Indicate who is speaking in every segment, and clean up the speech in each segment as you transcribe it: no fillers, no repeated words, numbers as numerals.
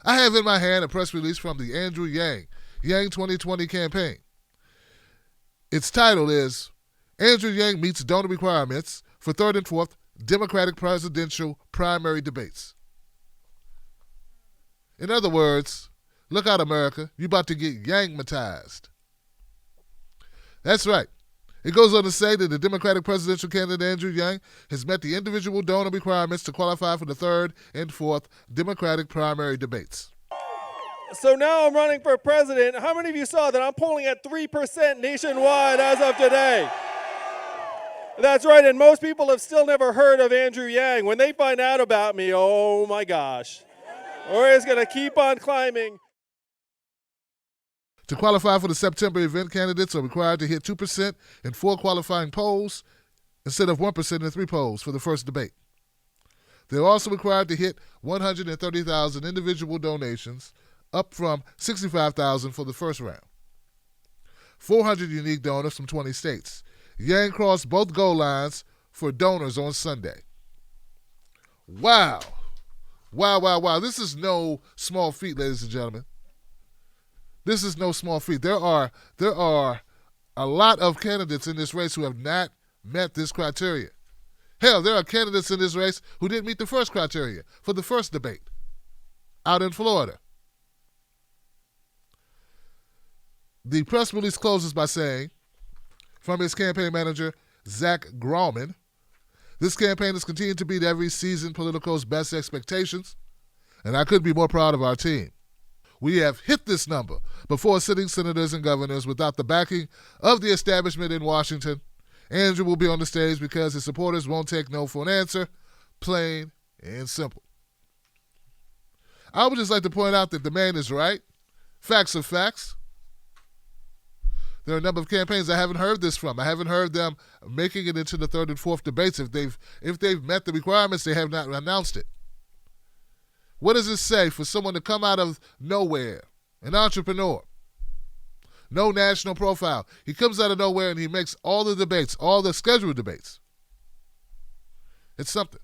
Speaker 1: I have in my hand a press release from the Andrew Yang 2020 campaign. Its title is Andrew Yang Meets Donor Requirements for Third and Fourth Democratic Presidential Primary Debates. In other words, look out, America, you about to get Yang-matized. That's right. It goes on to say that the Democratic presidential candidate Andrew Yang has met the individual donor requirements to qualify for the third and fourth Democratic primary debates.
Speaker 2: So now I'm running for president. How many of you saw that I'm polling at 3% nationwide as of today? That's right, and most people have still never heard of Andrew Yang. When they find out about me, oh my gosh. We're just going to keep on climbing.
Speaker 1: To qualify for the September event, candidates are required to hit 2% in 4 qualifying polls instead of 1% in 3 polls for the first debate. They're also required to hit 130,000 individual donations, up from 65,000 for the first round. 400 unique donors from 20 states. Yang crossed both goal lines for donors on Sunday. Wow. Wow. This is no small feat, ladies and gentlemen. This is no small feat. There are a lot of candidates in this race who have not met this criteria. Hell, there are candidates in this race who didn't meet the first criteria for the first debate out in Florida. The press release closes by saying, from his campaign manager, Zach Grauman, this campaign has continued to beat every seasoned political's best expectations, and I couldn't be more proud of our team. We have hit this number before sitting senators and governors without the backing of the establishment in Washington. Andrew will be on the stage because his supporters won't take no for an answer, plain and simple. I would just like to point out that the man is right. Facts are facts. There are a number of campaigns I haven't heard this from. I haven't heard them making it into the third and fourth debates. If they've met the requirements, they have not announced it. What does it say for someone to come out of nowhere, an entrepreneur, no national profile? He comes out of nowhere and he makes all the debates, all the scheduled debates. It's something.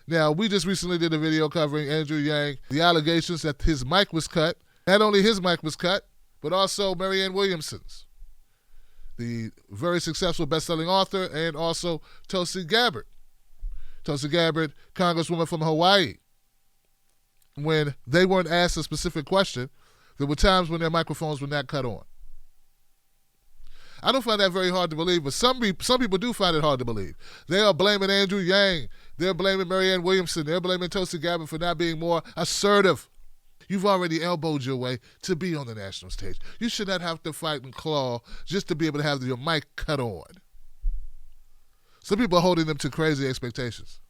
Speaker 1: Now, we just recently did a video covering Andrew Yang, the allegations that his mic was cut. Not only his mic was cut, but also Marianne Williamson's, the very successful best-selling author, and also Tulsi Gabbard. Tulsi Gabbard, Congresswoman from Hawaii. When they weren't asked a specific question, there were times when their microphones were not cut on. I don't find that very hard to believe, but some people do find it hard to believe. They are blaming Andrew Yang. They're blaming Marianne Williamson. They're blaming Tulsi Gabbard for not being more assertive. You've already elbowed your way to be on the national stage. You should not have to fight and claw just to be able to have your mic cut on. Some people are holding them to crazy expectations.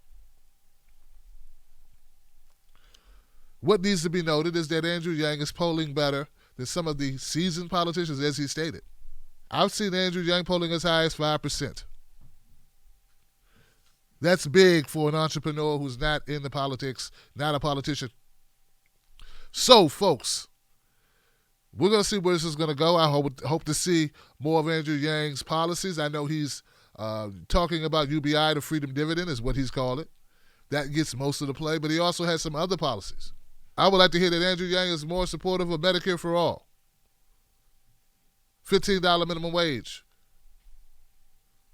Speaker 1: What needs to be noted is that Andrew Yang is polling better than some of the seasoned politicians, as he stated. I've seen Andrew Yang polling as high as 5%. That's big for an entrepreneur who's not in the politics, not a politician. So, folks, we're going to see where this is going to go. I hope to see more of Andrew Yang's policies. I know he's talking about UBI, the freedom dividend is what he's called it. That gets most of the play, but he also has some other policies. I would like to hear that Andrew Yang is more supportive of Medicare for all, $15 minimum wage.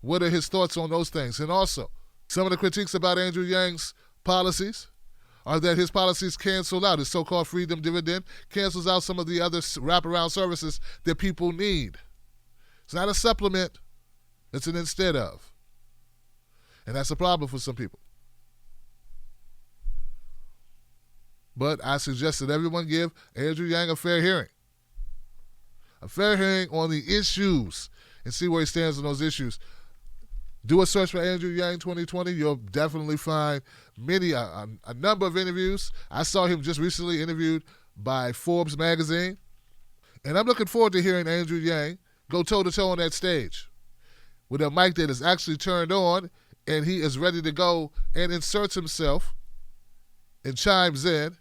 Speaker 1: What are his thoughts on those things? And also, some of the critiques about Andrew Yang's policies are that his policies cancel out. His so-called freedom dividend cancels out some of the other wraparound services that people need. It's not a supplement. It's an instead of. And that's a problem for some people. But I suggest that everyone give Andrew Yang a fair hearing. A fair hearing on the issues and see where he stands on those issues. Do a search for Andrew Yang 2020. You'll definitely find a number of interviews. I saw him just recently interviewed by Forbes magazine. And I'm looking forward to hearing Andrew Yang go toe-to-toe on that stage with a mic that is actually turned on and he is ready to go and inserts himself and chimes in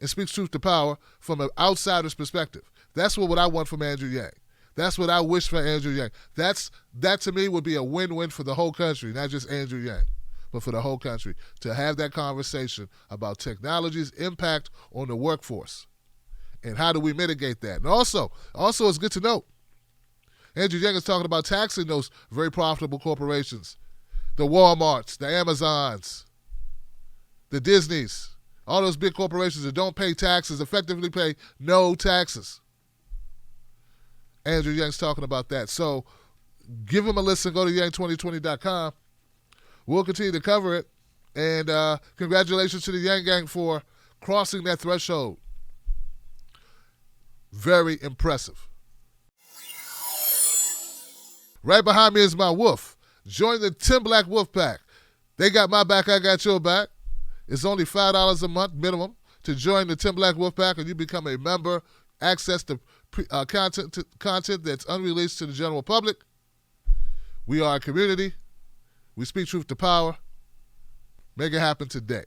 Speaker 1: and speaks truth to power from an outsider's perspective. That's what I want from Andrew Yang. That's what I wish for Andrew Yang. That to me would be a win-win for the whole country, not just Andrew Yang. but for the whole country, to have that conversation about technology's impact on the workforce and how do we mitigate that. And also it's good to note, Andrew Yang is talking about taxing those very profitable corporations, the Walmarts, the Amazons, the Disneys, all those big corporations that don't pay taxes, effectively pay no taxes. Andrew Yang's talking about that. So give him a listen. Go to yang2020.com. We'll continue to cover it. And congratulations to the Yang Gang for crossing that threshold. Very impressive. Right behind me is my wolf. Join the Tim Black Wolf Pack. They got my back, I got your back. It's only $5 a month minimum to join the Tim Black Wolf Pack, and you become a member, access to content that's unreleased to the general public. We are a community. We speak truth to power. Make it happen today.